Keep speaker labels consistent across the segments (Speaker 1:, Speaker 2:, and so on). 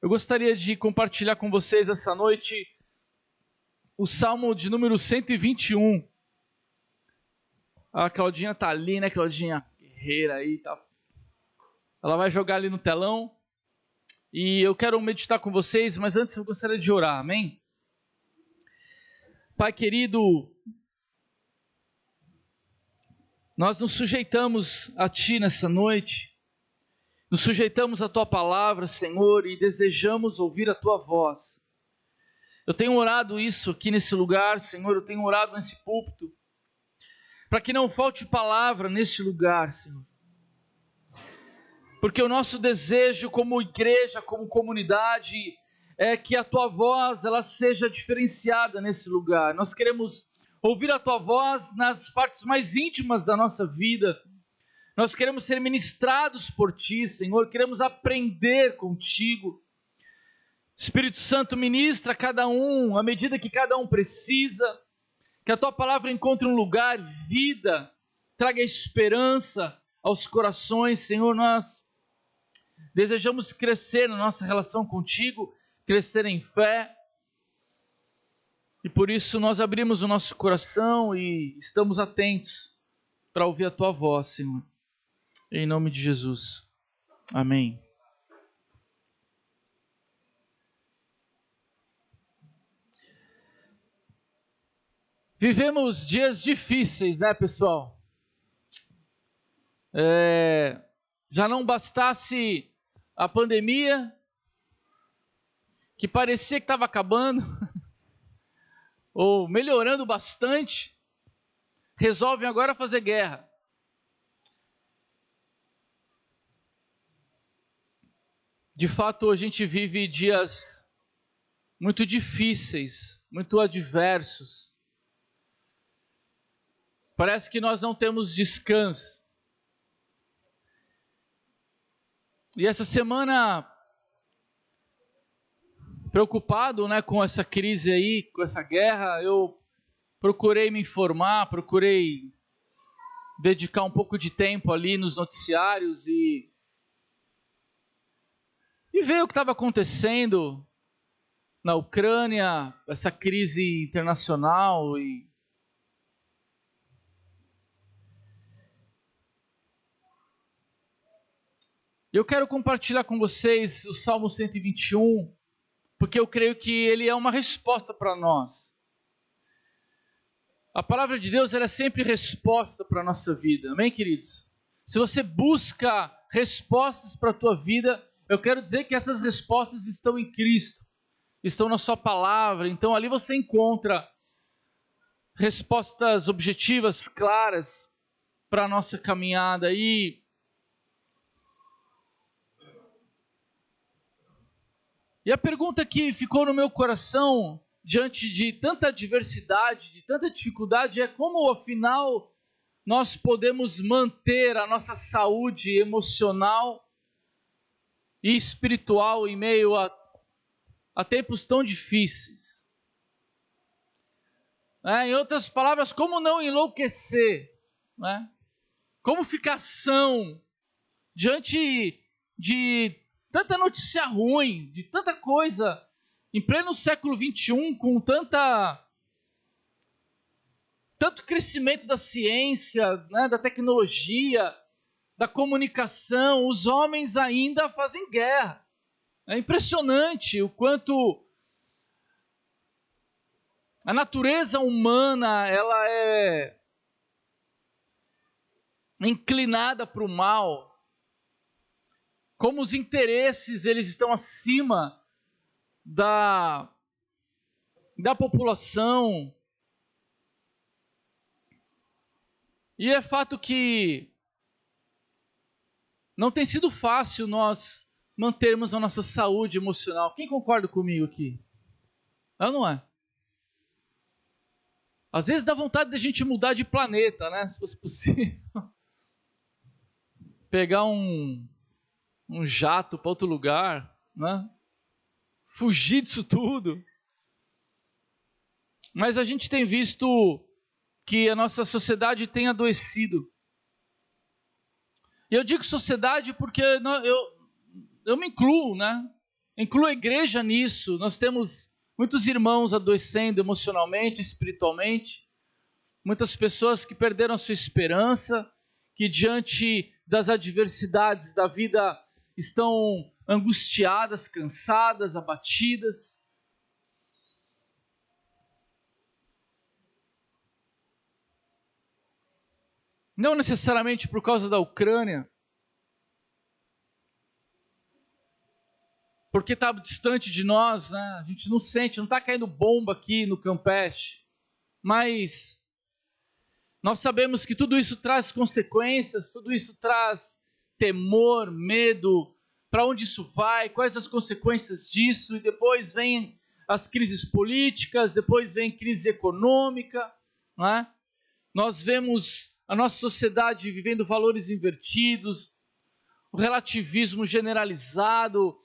Speaker 1: Eu gostaria de compartilhar com vocês essa noite o Salmo de número 121. A Claudinha tá ali, né, Claudinha? Guerreira aí, tá. Ela vai jogar ali no telão. E eu quero meditar com vocês, mas antes eu gostaria de orar, amém? Pai querido, nós nos sujeitamos a Ti nessa noite, nos sujeitamos à Tua palavra, Senhor, e desejamos ouvir a Tua voz. Eu tenho orado isso aqui nesse lugar, Senhor, eu tenho orado nesse púlpito, para que não falte palavra neste lugar, Senhor. Porque o nosso desejo como igreja, como comunidade, é que a Tua voz ela seja diferenciada nesse lugar. Nós queremos ouvir a Tua voz nas partes mais íntimas da nossa vida. Nós queremos ser ministrados por Ti, Senhor. Queremos aprender contigo. Espírito Santo, ministra a cada um, à medida que cada um precisa. Que a Tua palavra encontre um lugar, vida, traga esperança aos corações, Senhor. Nós desejamos crescer na nossa relação contigo, crescer em fé. E por isso nós abrimos o nosso coração e estamos atentos para ouvir a Tua voz, Senhor. Em nome de Jesus. Amém. Vivemos dias difíceis, né, pessoal? Já não bastasse a pandemia, que parecia que estava acabando, ou melhorando bastante, resolvem agora fazer guerra. De fato, a gente vive dias muito difíceis, muito adversos. Parece que nós não temos descanso. E essa semana, preocupado, né, com essa crise aí, com essa guerra, eu procurei me informar, procurei dedicar um pouco de tempo ali nos noticiários e ver o que estava acontecendo na Ucrânia, essa crise internacional. E eu quero compartilhar com vocês o Salmo 121, porque eu creio que ele é uma resposta para nós. A palavra de Deus ela é sempre resposta para a nossa vida, amém, queridos? Se você busca respostas para a tua vida, eu quero dizer que essas respostas estão em Cristo, estão na sua palavra. Então ali você encontra respostas objetivas, claras, para a nossa caminhada. E a pergunta que ficou no meu coração, diante de tanta adversidade, de tanta dificuldade, é como, afinal, nós podemos manter a nossa saúde emocional e espiritual em meio a tempos tão difíceis. Em outras palavras, como não enlouquecer? Como ficar são diante de tanta notícia ruim, de tanta coisa, em pleno século XXI, com tanto crescimento da ciência, da tecnologia, da comunicação, os homens ainda fazem guerra. É impressionante o quanto a natureza humana ela é inclinada para o mal. Como os interesses eles estão acima da população. E é fato que não tem sido fácil nós mantermos a nossa saúde emocional. Quem concorda comigo aqui? Não é? Às vezes dá vontade de a gente mudar de planeta, né? Se fosse possível. Pegar um jato para outro lugar, né? Fugir disso tudo. Mas a gente tem visto que a nossa sociedade tem adoecido. E eu digo sociedade porque eu me incluo, né? inclua a igreja nisso. Nós temos muitos irmãos adoecendo emocionalmente, espiritualmente, muitas pessoas que perderam a sua esperança, que diante das adversidades da vida estão angustiadas, cansadas, abatidas. Não necessariamente por causa da Ucrânia, porque está distante de nós, né? A gente não sente, não está caindo bomba aqui no Campeche, mas nós sabemos que tudo isso traz consequências, tudo isso traz temor, medo, para onde isso vai, quais as consequências disso, e depois vem as crises políticas, depois vem crise econômica, não é? Nós vemos a nossa sociedade vivendo valores invertidos, o relativismo generalizado.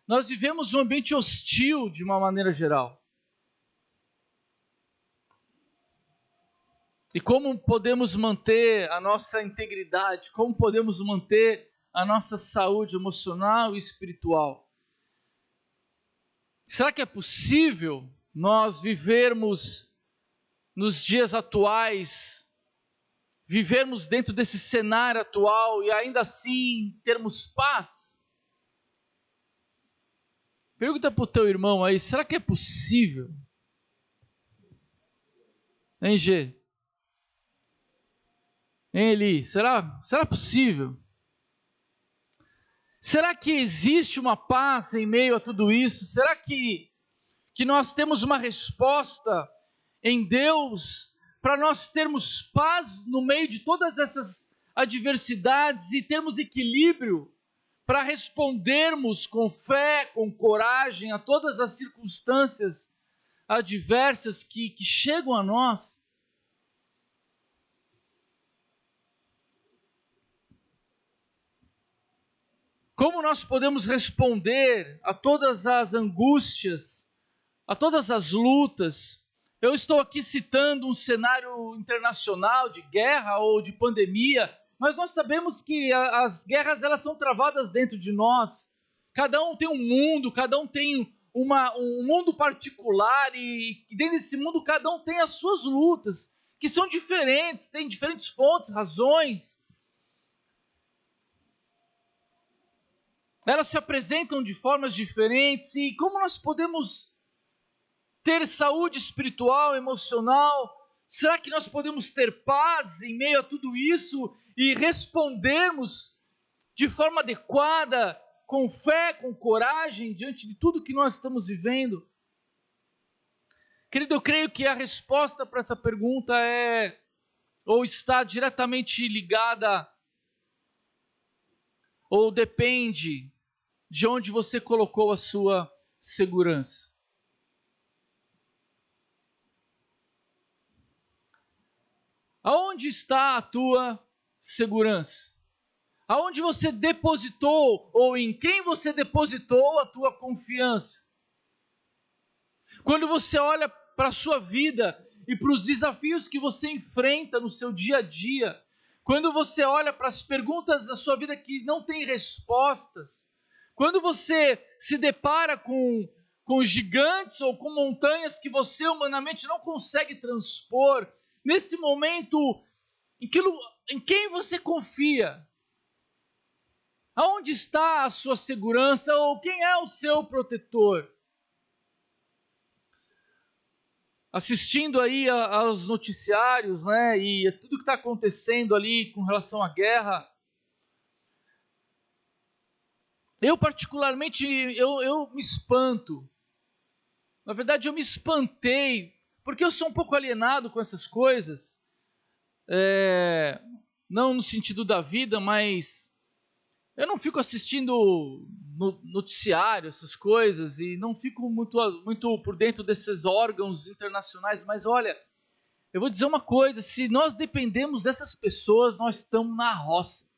Speaker 1: Nós vivemos um ambiente hostil de uma maneira geral. E como podemos manter a nossa integridade? Como podemos manter a nossa saúde emocional e espiritual? Será que é possível nós vivermos nos dias atuais, vivermos dentro desse cenário atual e ainda assim termos paz? Pergunta para o teu irmão aí, será que é possível? Hein, G? Hein, Eli? Será possível? Será que existe uma paz em meio a tudo isso? Será que nós temos uma resposta em Deus para nós termos paz no meio de todas essas adversidades e termos equilíbrio para respondermos com fé, com coragem a todas as circunstâncias adversas que chegam a nós? Como nós podemos responder a todas as angústias, a todas as lutas? Eu estou aqui citando um cenário internacional de guerra ou de pandemia, mas nós sabemos que as guerras elas são travadas dentro de nós. Cada um tem um mundo, cada um tem um mundo particular e dentro desse mundo cada um tem as suas lutas, que são diferentes, têm diferentes fontes, razões. Elas se apresentam de formas diferentes, e como nós podemos ter saúde espiritual, emocional? Será que nós podemos ter paz em meio a tudo isso e respondermos de forma adequada, com fé, com coragem, diante de tudo que nós estamos vivendo? Querido, eu creio que a resposta para essa pergunta é, ou está diretamente ligada, ou depende de onde você colocou a sua segurança. Aonde está a tua segurança? Aonde você depositou, ou em quem você depositou a tua confiança? Quando você olha para a sua vida e para os desafios que você enfrenta no seu dia a dia, quando você olha para as perguntas da sua vida que não tem respostas, quando você se depara com gigantes ou com montanhas que você humanamente não consegue transpor, nesse momento, em quem você confia? Aonde está a sua segurança, ou quem é o seu protetor? Assistindo aí aos noticiários, né, e tudo que está acontecendo ali com relação à guerra, eu particularmente, eu me espanto. Na verdade, eu me espantei, porque eu sou um pouco alienado com essas coisas, não no sentido da vida, mas eu não fico assistindo noticiário, essas coisas, e não fico muito por dentro desses órgãos internacionais, mas olha, eu vou dizer uma coisa, se nós dependemos dessas pessoas, nós estamos na roça.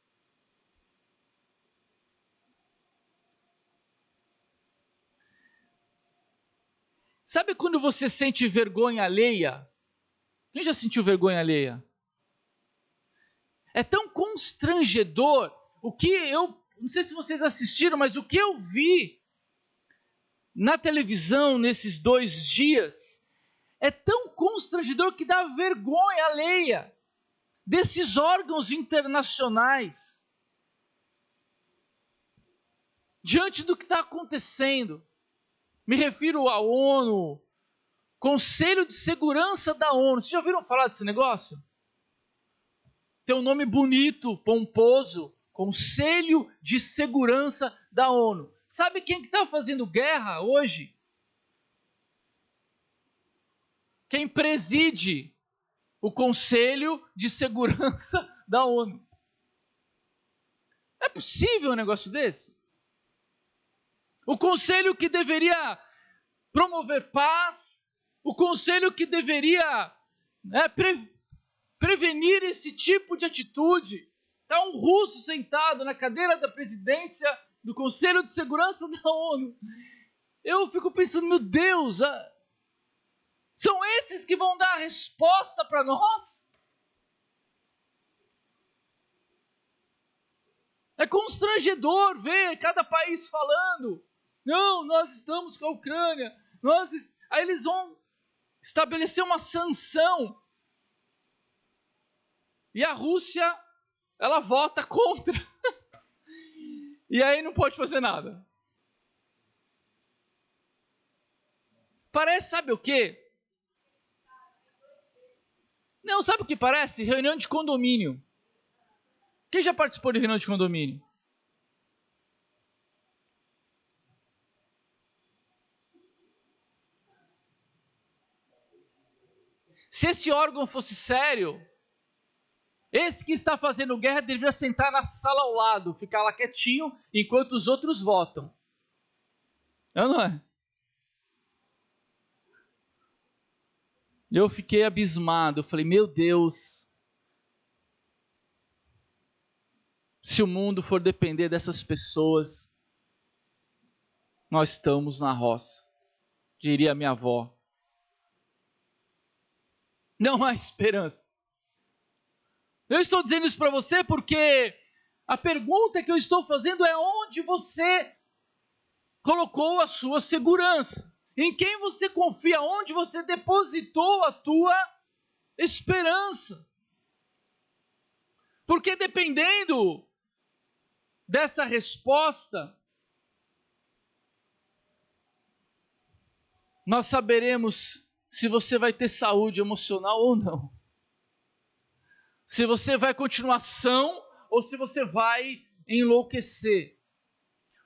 Speaker 1: Sabe quando você sente vergonha alheia? Quem já sentiu vergonha alheia? É tão constrangedor. Não sei se vocês assistiram, mas o que eu vi na televisão nesses 2 dias é tão constrangedor que dá vergonha alheia desses órgãos internacionais diante do que está acontecendo. Me refiro à ONU, Conselho de Segurança da ONU. Vocês já ouviram falar desse negócio? Tem um nome bonito, pomposo, Conselho de Segurança da ONU. Sabe quem que está fazendo guerra hoje? Quem preside o Conselho de Segurança da ONU. É possível um negócio desse? O conselho que deveria promover paz, o conselho que deveria prevenir esse tipo de atitude. Está um russo sentado na cadeira da presidência do Conselho de Segurança da ONU. Eu fico pensando, meu Deus, são esses que vão dar a resposta para nós? É constrangedor ver cada país falando, não, nós estamos com a Ucrânia, aí eles vão estabelecer uma sanção, e a Rússia, ela vota contra, e aí não pode fazer nada. Parece, sabe o quê? Não, sabe o que parece? Reunião de condomínio. Quem já participou de reunião de condomínio? Se esse órgão fosse sério, esse que está fazendo guerra deveria sentar na sala ao lado, ficar lá quietinho enquanto os outros votam. Não é? Eu fiquei abismado, eu falei, meu Deus, se o mundo for depender dessas pessoas, nós estamos na roça, diria minha avó. Não há esperança. Eu estou dizendo isso para você porque a pergunta que eu estou fazendo é onde você colocou a sua segurança? Em quem você confia? Onde você depositou a tua esperança? Porque dependendo dessa resposta, nós saberemos se você vai ter saúde emocional ou não. Se você vai continuar são ou se você vai enlouquecer.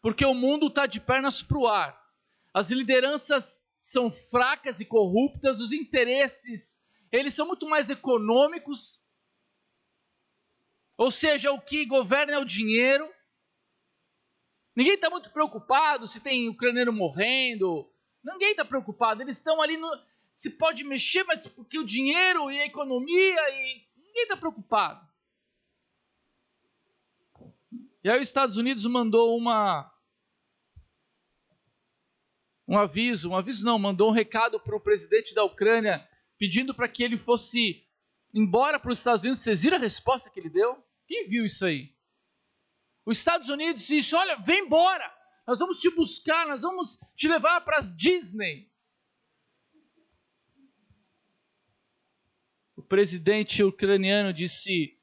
Speaker 1: Porque o mundo está de pernas para o ar. As lideranças são fracas e corruptas, os interesses, eles são muito mais econômicos. Ou seja, o que governa é o dinheiro. Ninguém está muito preocupado se tem ucraniano morrendo. Ninguém está preocupado. Eles estão ali, se pode mexer, mas porque o dinheiro e a economia, e ninguém está preocupado. E aí os Estados Unidos mandou mandou um recado para o presidente da Ucrânia, pedindo para que ele fosse embora para os Estados Unidos. Vocês viram a resposta que ele deu? Quem viu isso aí? Os Estados Unidos disse, olha, vem embora, nós vamos te buscar, nós vamos te levar para as Disney. O presidente ucraniano disse,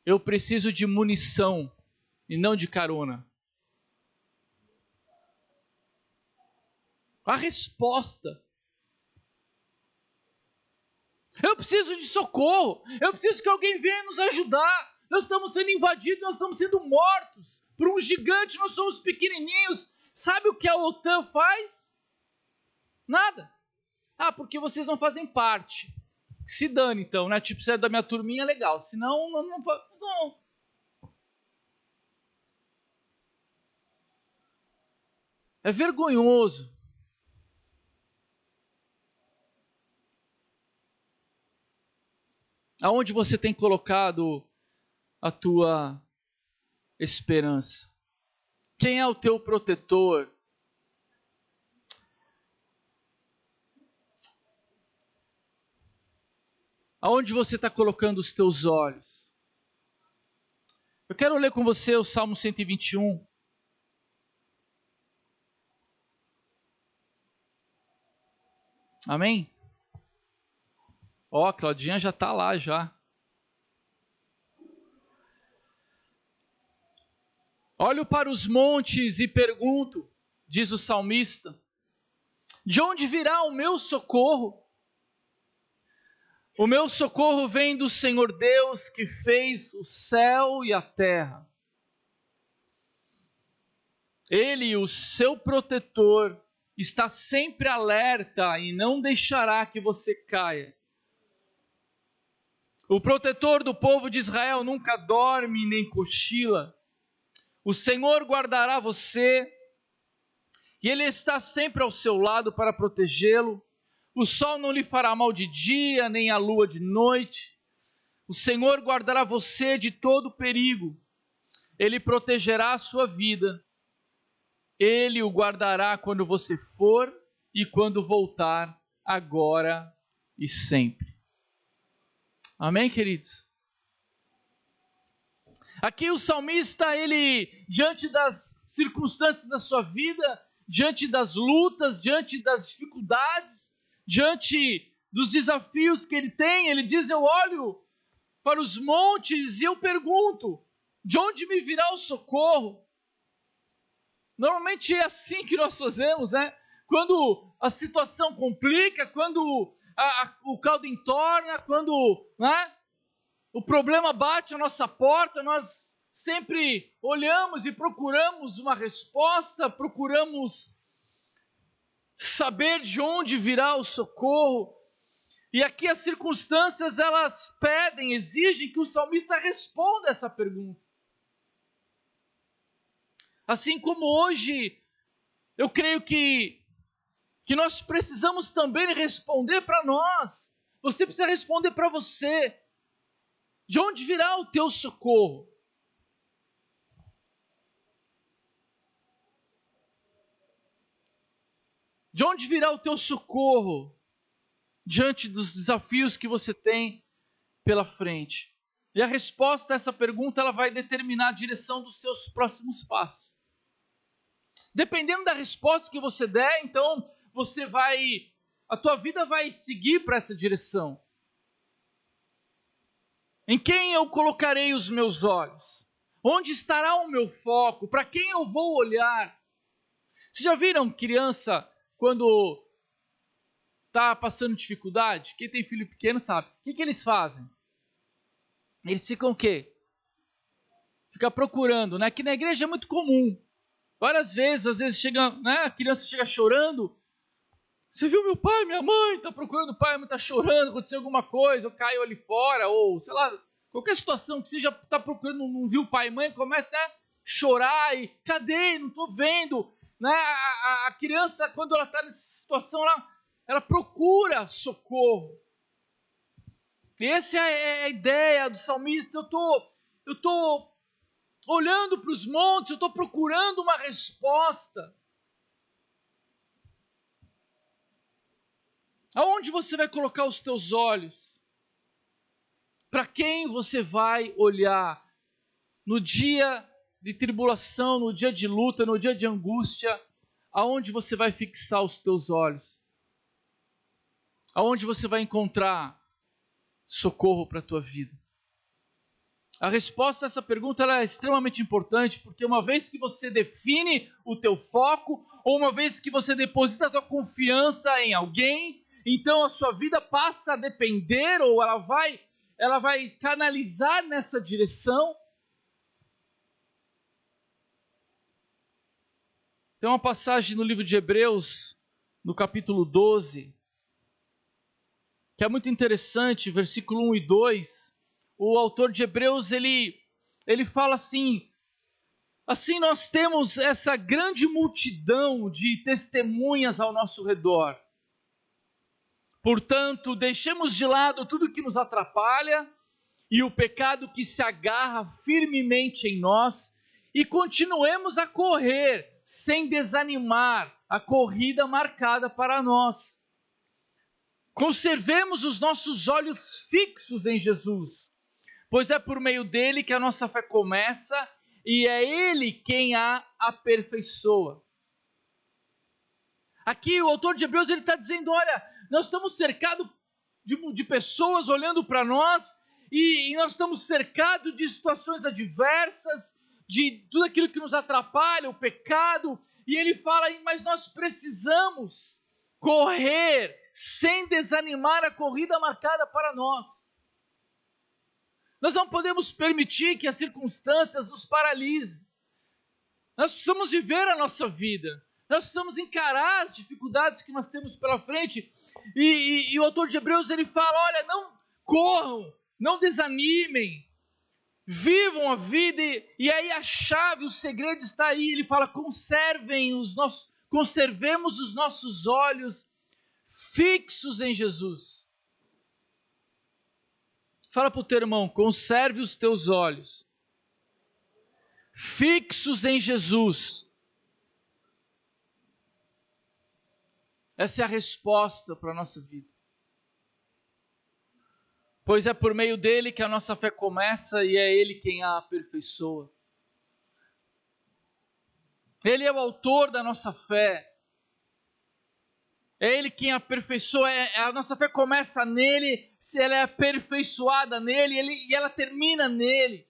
Speaker 1: eu preciso de munição e não de carona. A resposta. Eu preciso de socorro. Eu preciso que alguém venha nos ajudar. Nós estamos sendo invadidos, nós estamos sendo mortos por um gigante, nós somos pequenininhos. Sabe o que a OTAN faz? Nada. Ah, porque vocês não fazem parte. Se dane então, né? Tipo, se é da minha turminha, legal. Senão, não. É vergonhoso. Aonde você tem colocado a tua esperança? Quem é o teu protetor? Aonde você está colocando os teus olhos? Eu quero ler com você o Salmo 121. Amém? Ó, a Claudinha já está lá já. Olho para os montes e pergunto, diz o salmista, de onde virá o meu socorro? O meu socorro vem do Senhor Deus que fez o céu e a terra. Ele, o seu protetor, está sempre alerta e não deixará que você caia. O protetor do povo de Israel nunca dorme nem cochila. O Senhor guardará você e Ele está sempre ao seu lado para protegê-lo. O sol não lhe fará mal de dia, nem a lua de noite. O Senhor guardará você de todo perigo. Ele protegerá a sua vida. Ele o guardará quando você for e quando voltar, agora e sempre. Amém, queridos? Aqui o salmista, ele, diante das circunstâncias da sua vida, diante das lutas, diante das dificuldades, diante dos desafios que ele tem, ele diz, eu olho para os montes e eu pergunto, de onde me virá o socorro? Normalmente é assim que nós fazemos, né? Quando a situação complica, quando o caldo entorna, quando, né, o problema bate à nossa porta, nós sempre olhamos e procuramos uma resposta, procuramos saber de onde virá o socorro. E aqui as circunstâncias, elas pedem, exigem que o salmista responda essa pergunta. Assim como hoje, eu creio que nós precisamos também responder para nós. Você precisa responder para você. De onde virá o teu socorro? De onde virá o teu socorro diante dos desafios que você tem pela frente? E a resposta a essa pergunta, ela vai determinar a direção dos seus próximos passos. Dependendo da resposta que você der, então a tua vida vai seguir para essa direção. Em quem eu colocarei os meus olhos? Onde estará o meu foco? Para quem eu vou olhar? Vocês já viram criança quando está passando dificuldade? Quem tem filho pequeno sabe. O que eles fazem? Eles ficam o quê? Fica procurando, né? Aqui na igreja é muito comum. Várias vezes, às vezes chega, né? A criança chega chorando. Você viu meu pai, minha mãe? Está procurando o pai, a mãe está chorando, aconteceu alguma coisa, ou caiu ali fora, ou sei lá, qualquer situação que você já está procurando, não viu o pai e mãe, começa até a chorar e cadê? Não estou vendo. Né? A criança, quando ela está nessa situação, ela procura socorro. E essa é a ideia do salmista. Eu estou olhando para os montes, eu estou procurando uma resposta. Aonde você vai colocar os teus olhos? Para quem você vai olhar no dia de tribulação, no dia de luta, no dia de angústia? Aonde você vai fixar os teus olhos? Aonde você vai encontrar socorro para a tua vida? A resposta a essa pergunta ela é extremamente importante, porque uma vez que você define o teu foco, ou uma vez que você deposita a tua confiança em alguém, então a sua vida passa a depender, ou ela vai canalizar nessa direção. Tem uma passagem no livro de Hebreus, no capítulo 12, que é muito interessante, versículo 1 e 2. O autor de Hebreus, ele fala assim nós temos essa grande multidão de testemunhas ao nosso redor. Portanto, deixemos de lado tudo que nos atrapalha e o pecado que se agarra firmemente em nós e continuemos a correr sem desanimar a corrida marcada para nós. Conservemos os nossos olhos fixos em Jesus, pois é por meio dele que a nossa fé começa e é ele quem a aperfeiçoa. Aqui o autor de Hebreus ele está dizendo, olha, nós estamos cercados de pessoas olhando para nós e nós estamos cercados de situações adversas, de tudo aquilo que nos atrapalha, o pecado, e ele fala, mas nós precisamos correr sem desanimar a corrida marcada para nós. Nós não podemos permitir que as circunstâncias nos paralisem. Nós precisamos viver a nossa vida. Nós precisamos encarar as dificuldades que nós temos pela frente. E o autor de Hebreus ele fala, olha, não corram, não desanimem, vivam a vida. E aí a chave, o segredo está aí. Ele fala, conservemos os nossos olhos fixos em Jesus. Fala para o teu irmão, conserve os teus olhos fixos em Jesus. Essa é a resposta para a nossa vida. Pois é por meio dele que a nossa fé começa e é ele quem a aperfeiçoa. Ele é o autor da nossa fé. É ele quem aperfeiçoa. A nossa fé começa nele, se ela é aperfeiçoada nele e ela termina nele.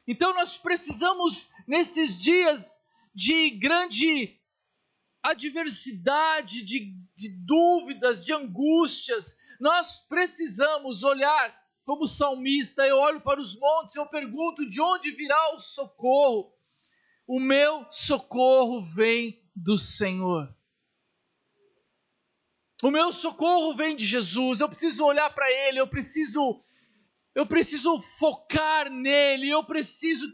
Speaker 1: Então nós precisamos, nesses dias de grande adversidade, de dúvidas, de angústias, nós precisamos olhar como salmista. Eu olho para os montes, eu pergunto, de onde virá o socorro? O meu socorro vem do Senhor. O meu socorro vem de Jesus. Eu preciso olhar para ele, eu preciso focar nele, eu preciso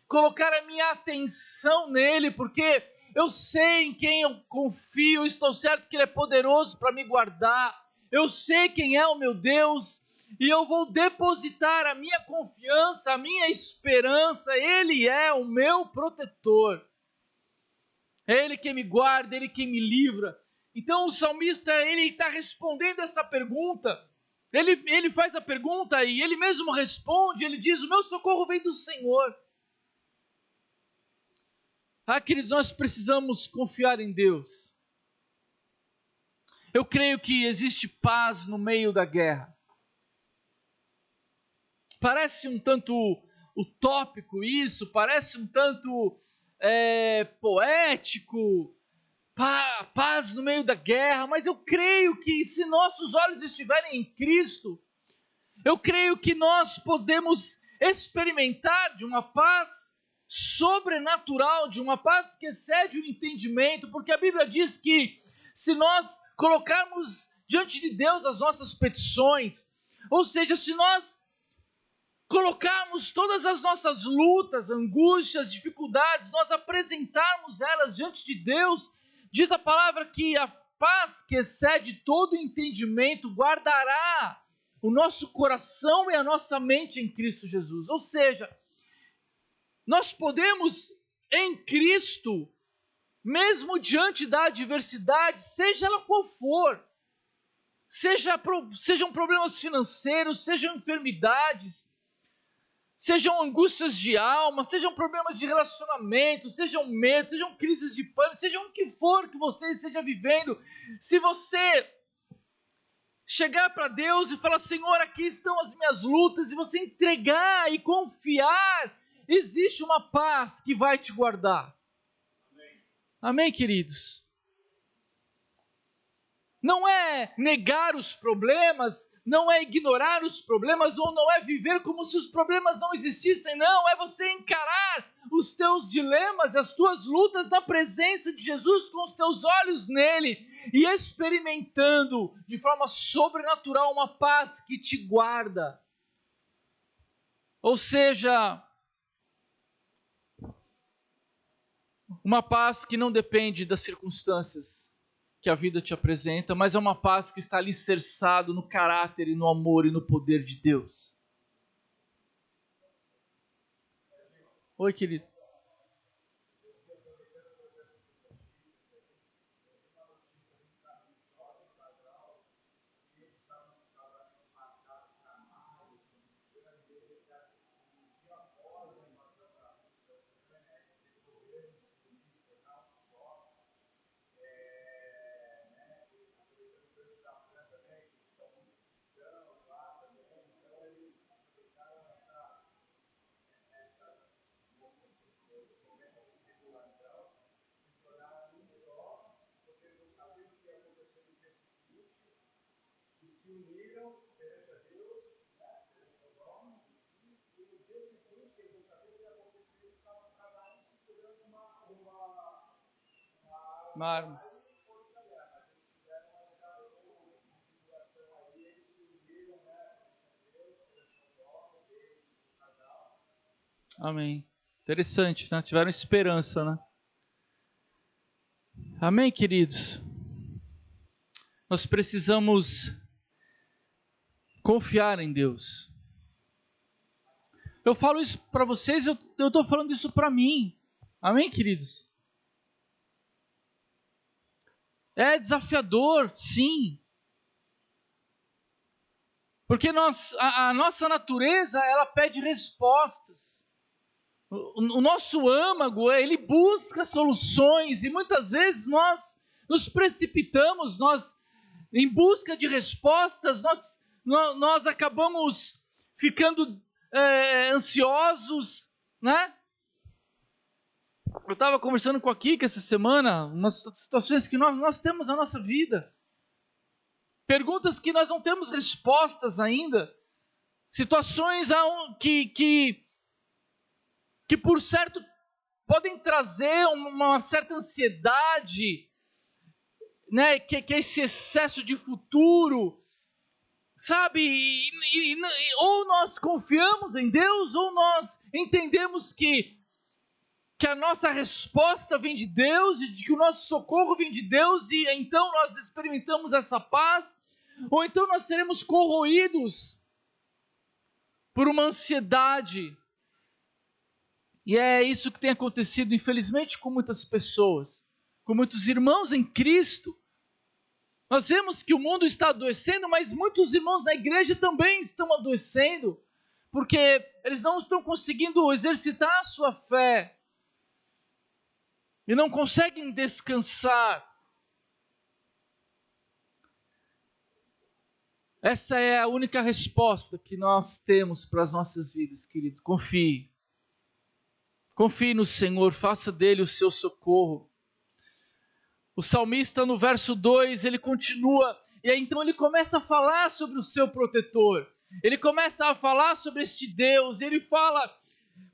Speaker 1: colocar a minha atenção nele, porque eu sei em quem eu confio, estou certo que ele é poderoso para me guardar, eu sei quem é o meu Deus, e eu vou depositar a minha confiança, a minha esperança, ele é o meu protetor, é ele quem me guarda, ele quem me livra. Então o salmista, ele está respondendo essa pergunta. Ele faz a pergunta e ele mesmo responde, ele diz, o meu socorro vem do Senhor. Queridos, nós precisamos confiar em Deus. Eu creio que existe paz no meio da guerra. Parece um tanto utópico isso, parece um tanto poético, paz no meio da guerra, mas eu creio que se nossos olhos estiverem em Cristo, eu creio que nós podemos experimentar de uma paz sobrenatural, de uma paz que excede o entendimento, porque a Bíblia diz que se nós colocarmos diante de Deus as nossas petições, ou seja, se nós colocarmos todas as nossas lutas, angústias, dificuldades, nós apresentarmos elas diante de Deus, diz a palavra que a paz que excede todo entendimento guardará o nosso coração e a nossa mente em Cristo Jesus. Ou seja, nós podemos em Cristo, mesmo diante da adversidade, seja ela qual for, sejam problemas financeiros, sejam enfermidades, sejam angústias de alma, sejam problemas de relacionamento, sejam medos, sejam crises de pânico, sejam o que for que você esteja vivendo, se você chegar para Deus e falar, Senhor, aqui estão as minhas lutas, e você entregar e confiar, existe uma paz que vai te guardar. Amém, queridos? Não é negar os problemas, não é ignorar os problemas, ou não é viver como se os problemas não existissem, não, é você encarar os teus dilemas, as tuas lutas na presença de Jesus, com os teus olhos nele, e experimentando de forma sobrenatural uma paz que te guarda. Ou seja, uma paz que não depende das circunstâncias que a vida te apresenta, mas é uma paz que está alicerçado no caráter e no amor e no poder de Deus. Oi, querido. Marmo. Amém. Interessante, né? Tiveram esperança, né? Amém, queridos? Nós precisamos confiar em Deus. Eu falo isso para vocês, eu estou falando isso para mim. Amém, queridos? É desafiador, sim. Porque a nossa natureza, ela pede respostas. O nosso âmago, ele busca soluções e muitas vezes nós nos precipitamos, em busca de respostas, nós acabamos ficando ansiosos, né? Eu estava conversando com a Kika essa semana, umas situações que nós temos na nossa vida, perguntas que nós não temos respostas ainda, situações que por certo podem trazer uma certa ansiedade, né? Que é esse excesso de futuro, sabe? Ou nós confiamos em Deus, ou nós entendemos que a nossa resposta vem de Deus, e de que o nosso socorro vem de Deus, e então nós experimentamos essa paz, ou então nós seremos corroídos por uma ansiedade. E é isso que tem acontecido, infelizmente, com muitas pessoas, com muitos irmãos em Cristo. Nós vemos que o mundo está adoecendo, mas muitos irmãos na igreja também estão adoecendo, porque eles não estão conseguindo exercitar a sua fé, e não conseguem descansar. Essa é a única resposta que nós temos para as nossas vidas, querido. Confie. Confie no Senhor, faça dele o seu socorro. O salmista no verso 2, ele continua, e aí então ele começa a falar sobre o seu protetor. Ele começa a falar sobre este Deus, ele fala,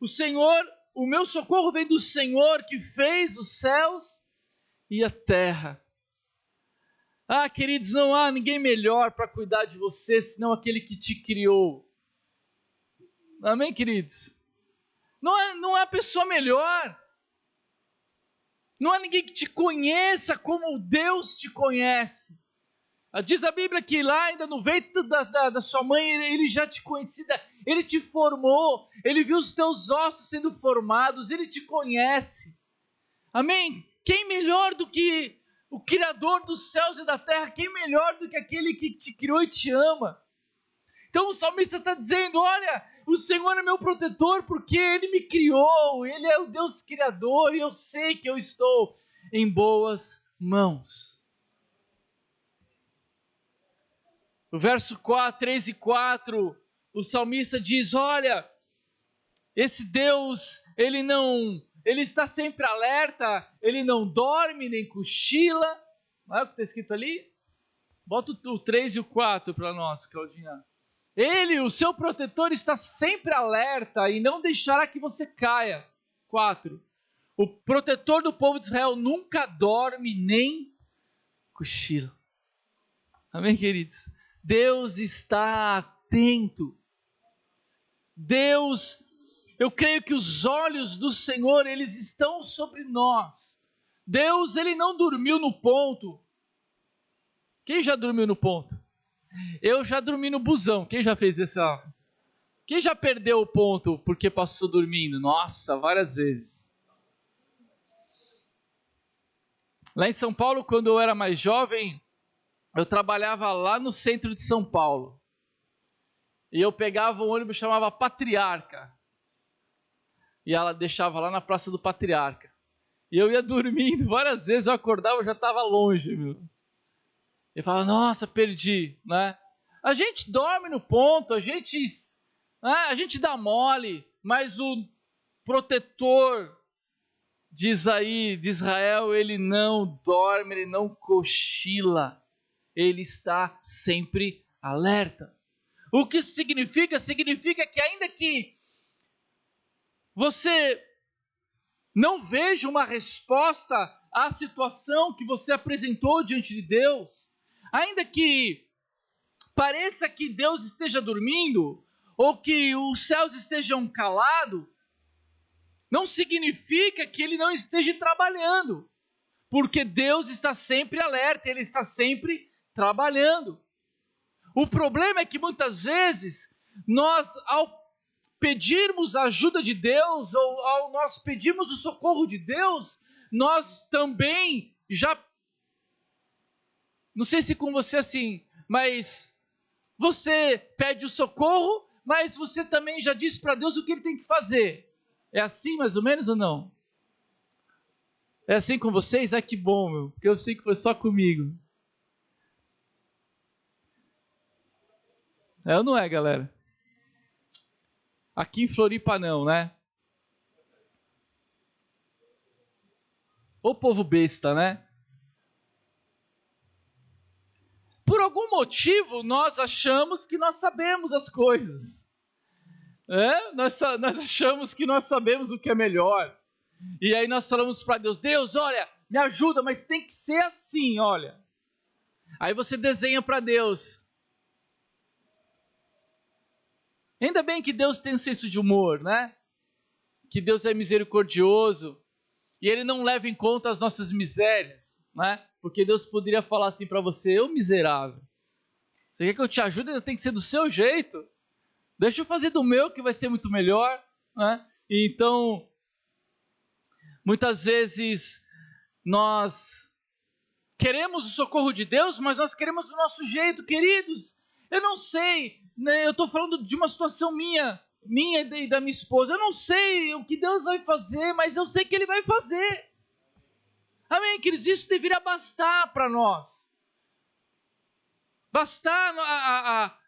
Speaker 1: o Senhor, o meu socorro vem do Senhor que fez os céus e a terra. Ah, queridos, não há ninguém melhor para cuidar de você, senão aquele que te criou. Amém, queridos? Não há pessoa melhor. Não há ninguém que te conheça como Deus te conhece. Diz a Bíblia que lá ainda no ventre da sua mãe, ele já te conhecia, ele te formou, ele viu os teus ossos sendo formados, ele te conhece. Amém? Quem melhor do que o Criador dos céus e da terra? Quem melhor do que aquele que te criou e te ama? Então o salmista está dizendo, olha, o Senhor é meu protetor porque Ele me criou, Ele é o Deus Criador e eu sei que eu estou em boas mãos. No verso 3 e 4, o salmista diz, olha, esse Deus, Ele está sempre alerta, Ele não dorme nem cochila. Olha o que está escrito ali? Bota o 3 e o 4 para nós, Claudinha. Ele, o seu protetor, está sempre alerta e não deixará que você caia. 4. O protetor do povo de Israel nunca dorme nem cochila. Amém, queridos? Deus está atento. Deus, eu creio que os olhos do Senhor, eles estão sobre nós. Deus, Ele não dormiu no ponto. Quem já dormiu no ponto? Eu já dormi no busão. Quem já fez isso? Quem já perdeu o ponto porque passou dormindo? Nossa, várias vezes. Lá em São Paulo, quando eu era mais jovem, eu trabalhava lá no centro de São Paulo. E eu pegava um ônibus que chamava Patriarca. E ela deixava lá na Praça do Patriarca. E eu ia dormindo várias vezes, eu acordava, eu já estava longe, meu. E falava, nossa, perdi, né? A gente dorme no ponto, a gente dá mole, mas o protetor de Israel, ele não dorme, ele não cochila, ele está sempre alerta. O que isso significa? Significa que ainda que você não veja uma resposta à situação que você apresentou diante de Deus, ainda que pareça que Deus esteja dormindo, ou que os céus estejam calados, não significa que Ele não esteja trabalhando, porque Deus está sempre alerta, Ele está sempre trabalhando. O problema é que muitas vezes nós, ao pedirmos a ajuda de Deus, ou ao nós pedirmos o socorro de Deus, nós também já, não sei se com você assim, mas você pede o socorro, mas você também já disse para Deus o que Ele tem que fazer. É assim mais ou menos ou não? É assim com vocês? Que bom, meu, porque eu sei que foi só comigo. É ou não é, galera? Aqui em Floripa não, né? Ô povo besta, né? Por algum motivo, nós achamos que nós sabemos as coisas. Nós achamos que nós sabemos o que é melhor. E aí nós falamos para Deus, Deus, olha, me ajuda, mas tem que ser assim, olha. Aí você desenha para Deus. Ainda bem que Deus tem um senso de humor, né? Que Deus é misericordioso e Ele não leva em conta as nossas misérias, né? Porque Deus poderia falar assim para você, ô miserável, você quer que eu te ajude? Ainda tem que ser do seu jeito. Deixa eu fazer do meu que vai ser muito melhor, né? E então, muitas vezes nós queremos o socorro de Deus, mas nós queremos do nosso jeito, queridos. Eu não sei, né? Eu estou falando de uma situação minha e da minha esposa. Eu não sei o que Deus vai fazer, mas eu sei que Ele vai fazer. Amém, queridos? Isso deveria bastar para nós. Bastar a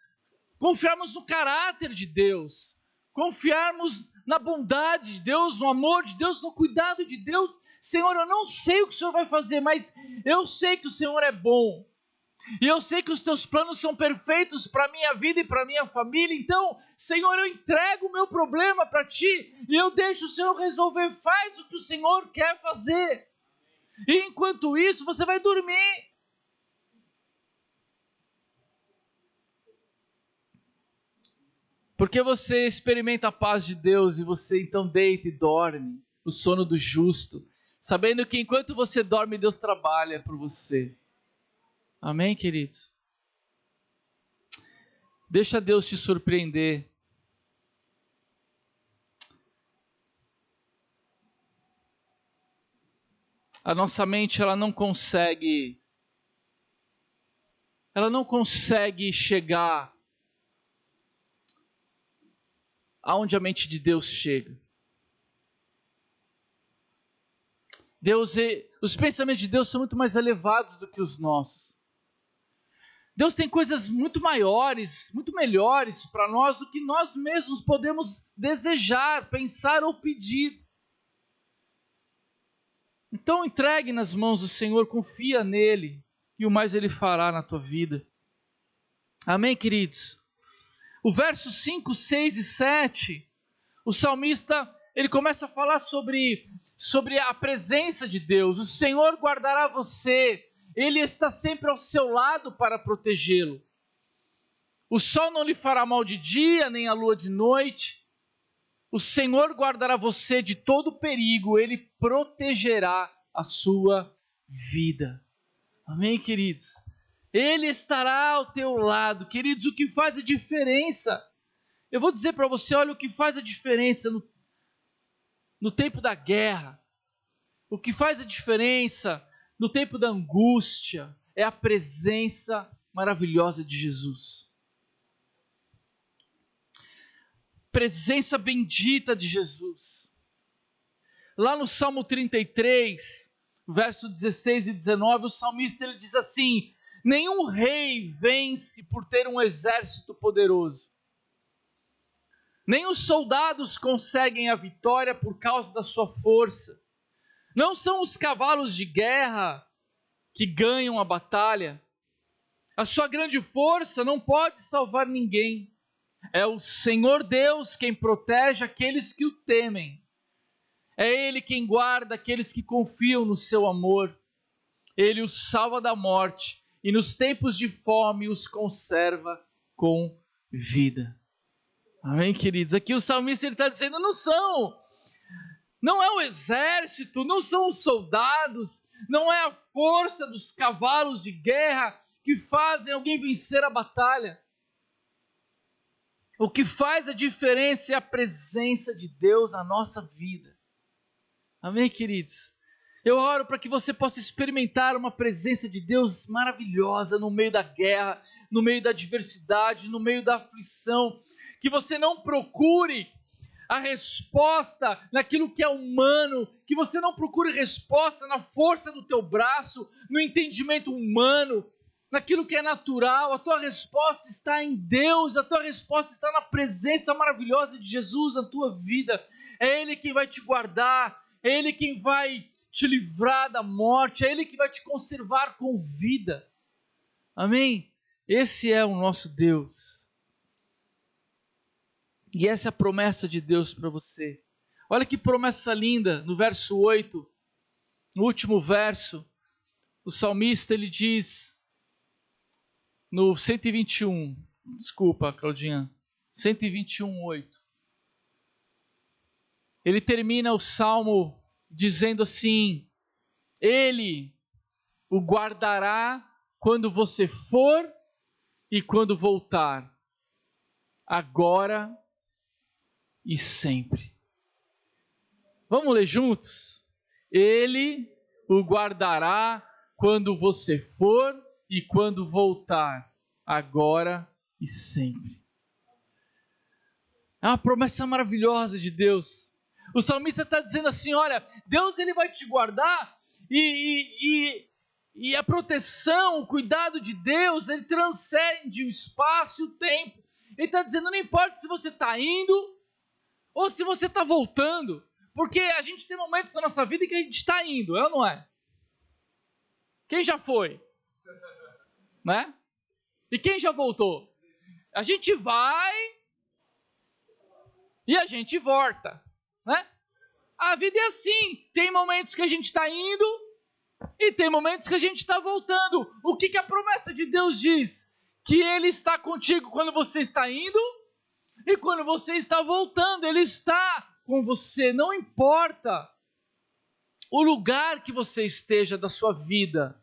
Speaker 1: confiarmos no caráter de Deus, confiarmos na bondade de Deus, no amor de Deus, no cuidado de Deus. Senhor, eu não sei o que o Senhor vai fazer, mas eu sei que o Senhor é bom. E eu sei que os teus planos são perfeitos para a minha vida e para a minha família. Então, Senhor, eu entrego o meu problema para Ti e eu deixo o Senhor resolver. Faz o que o Senhor quer fazer. E enquanto isso, você vai dormir. Porque você experimenta a paz de Deus e você então deita e dorme o sono do justo, sabendo que enquanto você dorme, Deus trabalha por você. Amém, queridos? Deixa Deus te surpreender. A nossa mente, ela não consegue chegar aonde a mente de Deus chega. Os pensamentos de Deus são muito mais elevados do que os nossos. Deus tem coisas muito maiores, muito melhores para nós do que nós mesmos podemos desejar, pensar ou pedir. Então entregue nas mãos do Senhor, confia nele e o mais Ele fará na tua vida. Amém, queridos? O verso 5, 6 e 7, o salmista, ele começa a falar sobre a presença de Deus. O Senhor guardará você, Ele está sempre ao seu lado para protegê-lo. O sol não lhe fará mal de dia, nem a lua de noite. O Senhor guardará você de todo perigo, Ele protegerá a sua vida. Amém, queridos? Ele estará ao teu lado. Queridos, o que faz a diferença? Eu vou dizer para você, olha, o que faz a diferença no tempo da guerra, o que faz a diferença no tempo da angústia, é a presença maravilhosa de Jesus. Presença bendita de Jesus. Lá no Salmo 33, verso 16 e 19, o salmista ele diz assim: nenhum rei vence por ter um exército poderoso. Nem os soldados conseguem a vitória por causa da sua força. Não são os cavalos de guerra que ganham a batalha, A sua grande força não pode salvar ninguém. É o Senhor Deus quem protege aqueles que o temem. É Ele quem guarda aqueles que confiam no seu amor. Ele os salva da morte e nos tempos de fome os conserva com vida. Amém, queridos? Aqui o salmista está dizendo, não é o exército, não são os soldados, não é a força dos cavalos de guerra que fazem alguém vencer a batalha. O que faz a diferença é a presença de Deus na nossa vida. Amém, queridos? Eu oro para que você possa experimentar uma presença de Deus maravilhosa no meio da guerra, no meio da adversidade, no meio da aflição. Que você não procure a resposta naquilo que é humano, que você não procure resposta na força do teu braço, no entendimento humano, naquilo que é natural. A tua resposta está em Deus, a tua resposta está na presença maravilhosa de Jesus na tua vida. É Ele quem vai te guardar, é Ele quem vai te livrar da morte, é Ele que vai te conservar com vida. Amém? Esse é o nosso Deus. E essa é a promessa de Deus para você. Olha que promessa linda, no verso 8, no último verso, o salmista ele diz, no 121, desculpa Claudinha, 121, 8. Ele termina o salmo dizendo assim, Ele o guardará quando você for e quando voltar, agora e sempre. Vamos ler juntos? Ele o guardará quando você for e quando voltar, agora e sempre. É uma promessa maravilhosa de Deus. O salmista está dizendo assim, olha, Deus ele vai te guardar e a proteção, o cuidado de Deus, ele transcende o espaço e o tempo. Ele está dizendo, não importa se você está indo ou se você está voltando, porque a gente tem momentos na nossa vida em que a gente está indo, é ou não é? Quem já foi? Né? E quem já voltou? A gente vai e a gente volta, né? A vida é assim, tem momentos que a gente está indo e tem momentos que a gente está voltando. O que a promessa de Deus diz? Que Ele está contigo quando você está indo e quando você está voltando, Ele está com você, não importa o lugar que você esteja da sua vida,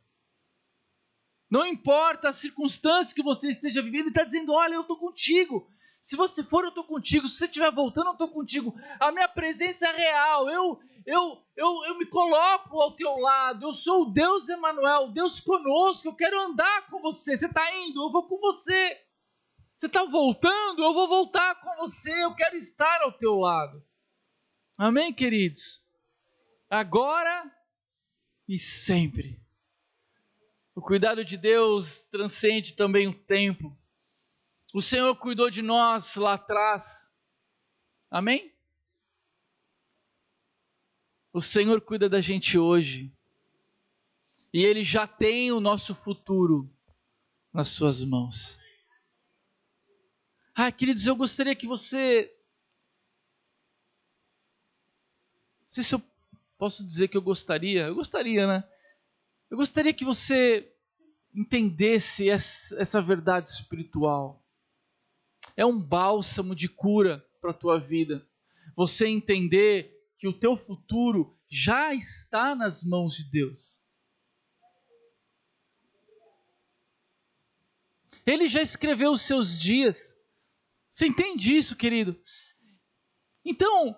Speaker 1: não importa a circunstância que você esteja vivendo, Ele está dizendo, olha, eu estou contigo, se você for eu estou contigo, se você estiver voltando eu estou contigo, a minha presença é real, eu me coloco ao teu lado, eu sou o Deus Emanuel, Deus conosco, eu quero andar com você, você está indo, eu vou com você, você está voltando, eu vou voltar com você, eu quero estar ao teu lado. Amém, queridos? Agora e sempre. O cuidado de Deus transcende também o tempo. O Senhor cuidou de nós lá atrás. Amém? O Senhor cuida da gente hoje. E Ele já tem o nosso futuro nas suas mãos. Queridos, eu gostaria que você... Não sei se eu posso dizer que eu gostaria. Eu gostaria, né? Eu gostaria que você entendesse essa verdade espiritual. É um bálsamo de cura para a tua vida. Você entender que o teu futuro já está nas mãos de Deus. Ele já escreveu os seus dias. Você entende isso, querido? Então,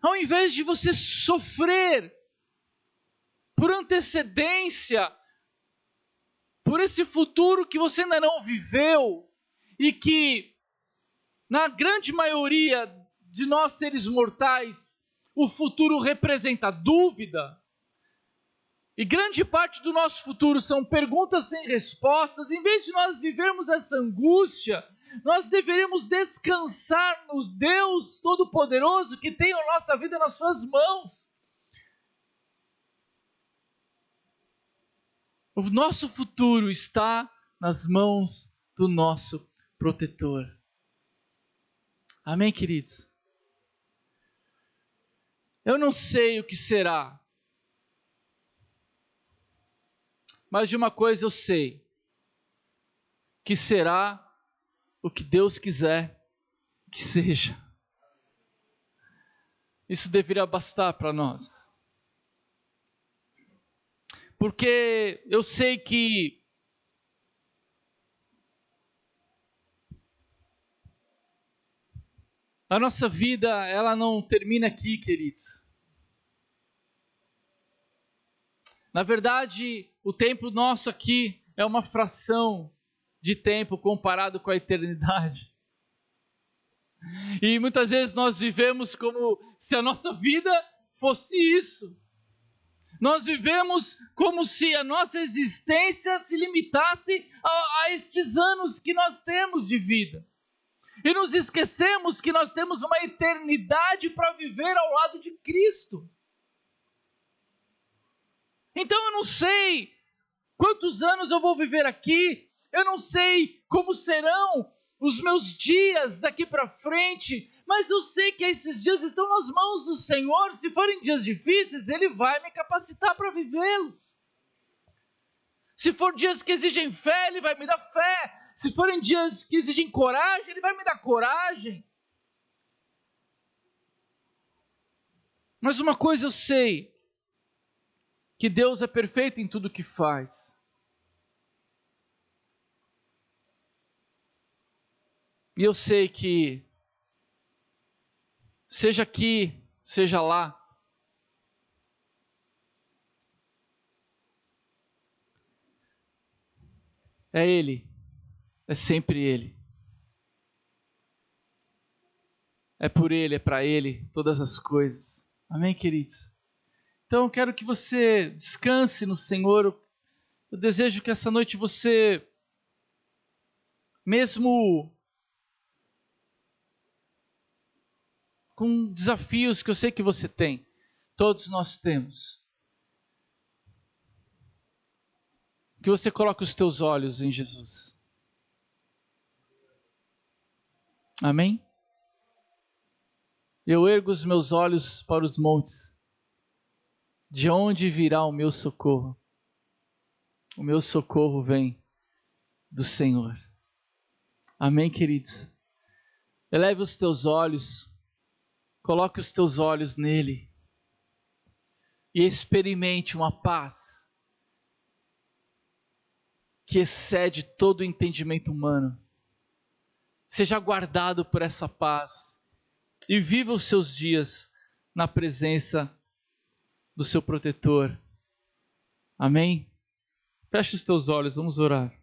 Speaker 1: ao invés de você sofrer por antecedência, por esse futuro que você ainda não viveu, e que, na grande maioria de nós seres mortais, o futuro representa dúvida, e grande parte do nosso futuro são perguntas sem respostas, em vez de nós vivermos essa angústia, nós deveríamos descansar no Deus Todo-Poderoso que tem a nossa vida nas suas mãos. O nosso futuro está nas mãos do nosso protetor. Amém, queridos? Eu não sei o que será, mas de uma coisa eu sei, que será o que Deus quiser que seja. Isso deveria bastar para nós. Porque eu sei que a nossa vida, ela não termina aqui, queridos. Na verdade, o tempo nosso aqui é uma fração de tempo comparado com a eternidade. E muitas vezes nós vivemos como se a nossa vida fosse isso. Nós vivemos como se a nossa existência se limitasse a estes anos que nós temos de vida. E nos esquecemos que nós temos uma eternidade para viver ao lado de Cristo. Então eu não sei quantos anos eu vou viver aqui, eu não sei como serão os meus dias daqui para frente, mas eu sei que esses dias estão nas mãos do Senhor. Se forem dias difíceis, Ele vai me capacitar para vivê-los. Se for dias que exigem fé, Ele vai me dar fé. Se forem dias que exigem coragem, Ele vai me dar coragem. Mas uma coisa eu sei, que Deus é perfeito em tudo que faz. E eu sei que, seja aqui, seja lá, é Ele, é sempre Ele. É por Ele, é para Ele, todas as coisas. Amém, queridos? Então eu quero que você descanse no Senhor. Eu desejo que essa noite você, mesmo com desafios que eu sei que você tem, todos nós temos, que você coloque os teus olhos em Jesus. Amém? Eu ergo os meus olhos para os montes. De onde virá o meu socorro? O meu socorro vem do Senhor. Amém, queridos? Eleve os teus olhos, coloque os teus olhos nele e experimente uma paz que excede todo o entendimento humano. Seja guardado por essa paz e viva os seus dias na presença do seu protetor. Amém? Feche os teus olhos, vamos orar.